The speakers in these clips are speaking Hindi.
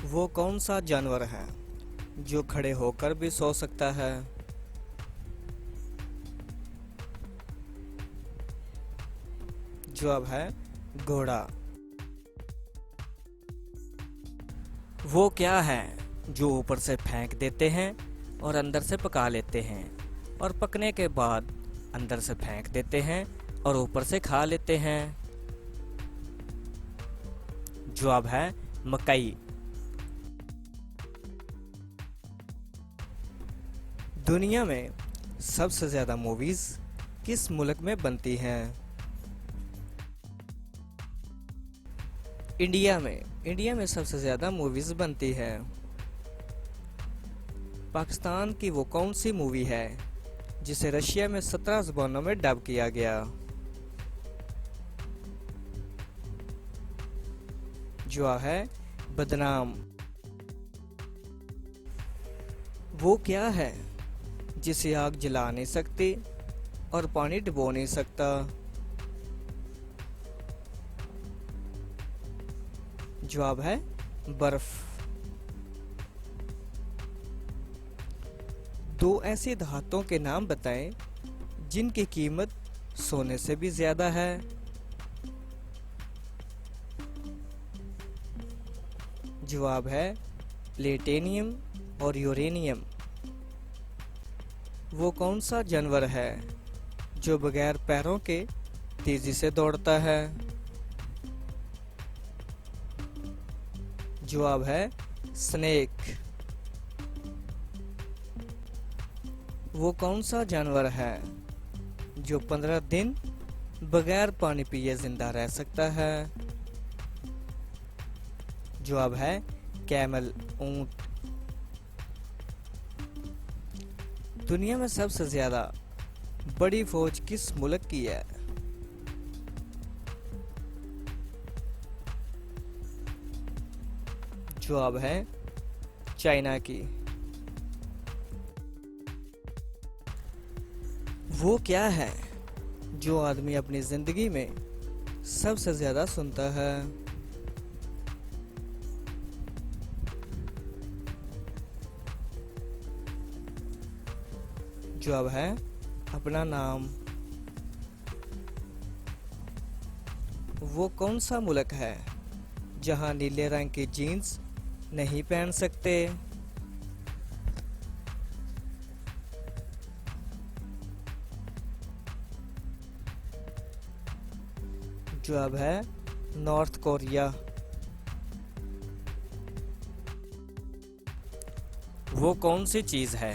वो कौन सा जानवर है जो खड़े होकर भी सो सकता है? जवाब है घोड़ा। वो क्या है जो ऊपर से फेंक देते हैं और अंदर से पका लेते हैं और पकने के बाद अंदर से फेंक देते हैं और ऊपर से खा लेते हैं? जवाब है मकई। दुनिया में सबसे ज्यादा मूवीज किस मुल्क में बनती हैं? इंडिया में सबसे ज्यादा मूवीज बनती है। पाकिस्तान की वो कौन सी मूवी है जिसे रशिया में 17 ज़ुबानों में डब किया गया? जवाब है बदनाम। वो क्या है जिसे आग जला नहीं सकती और पानी डुबो नहीं सकता? जवाब है बर्फ। दो ऐसे धातुओं के नाम बताएं जिनकी कीमत सोने से भी ज्यादा है। जवाब है प्लेटिनियम और यूरेनियम। वो कौन सा जानवर है जो बगैर पैरों के तेजी से दौड़ता है? जवाब है स्नेक। वो कौन सा जानवर है जो 15 दिन बगैर पानी पिए जिंदा रह सकता है? जवाब है कैमल, ऊंट। दुनिया में सबसे ज्यादा बड़ी फौज किस मुल्क की है? जवाब है चाइना की। वो क्या है जो आदमी अपनी जिंदगी में सबसे ज्यादा सुनता है? जवाब है अपना नाम। वो कौन सा मुल्क है जहां नीले रंग की जीन्स नहीं पहन सकते? जवाब है नॉर्थ कोरिया। वो कौन सी चीज है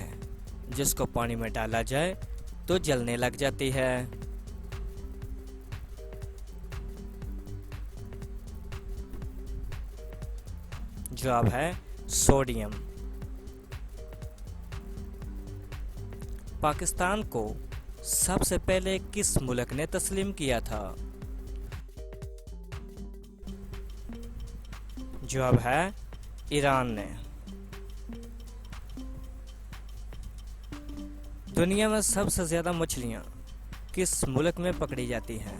जिसको पानी में डाला जाए तो जलने लग जाती है? जवाब है सोडियम। पाकिस्तान को सबसे पहले किस मुल्क ने तस्लीम किया था? जवाब है ईरान ने। दुनिया में सबसे ज्यादा मछलियां किस मुल्क में पकड़ी जाती हैं?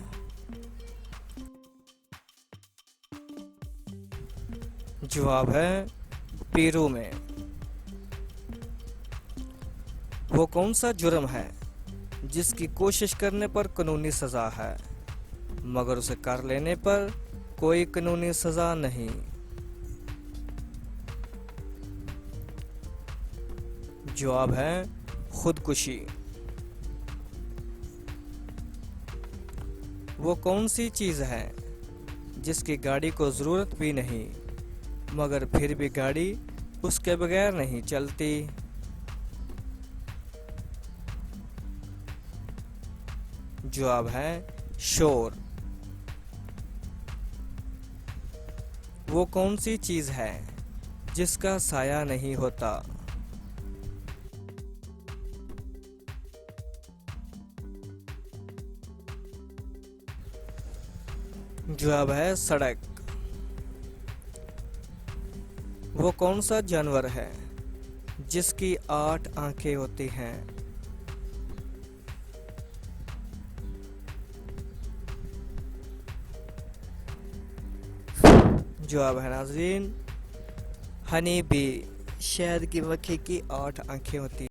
जवाब है पेरू में। वो कौन सा जुर्म है जिसकी कोशिश करने पर कानूनी सजा है मगर उसे कर लेने पर कोई कानूनी सजा नहीं? जवाब है खुदकुशी। वो कौन सी चीज है जिसकी गाड़ी को जरूरत भी नहीं मगर फिर भी गाड़ी उसके बगैर नहीं चलती? जवाब है शोर। वो कौन सी चीज है जिसका साया नहीं होता? जवाब है सड़क। वो कौन सा जानवर है जिसकी 8 आंखें होती हैं? जवाब है नाज़रीन हनी बी, शहद की मक्खी की 8 आंखें होती हैं।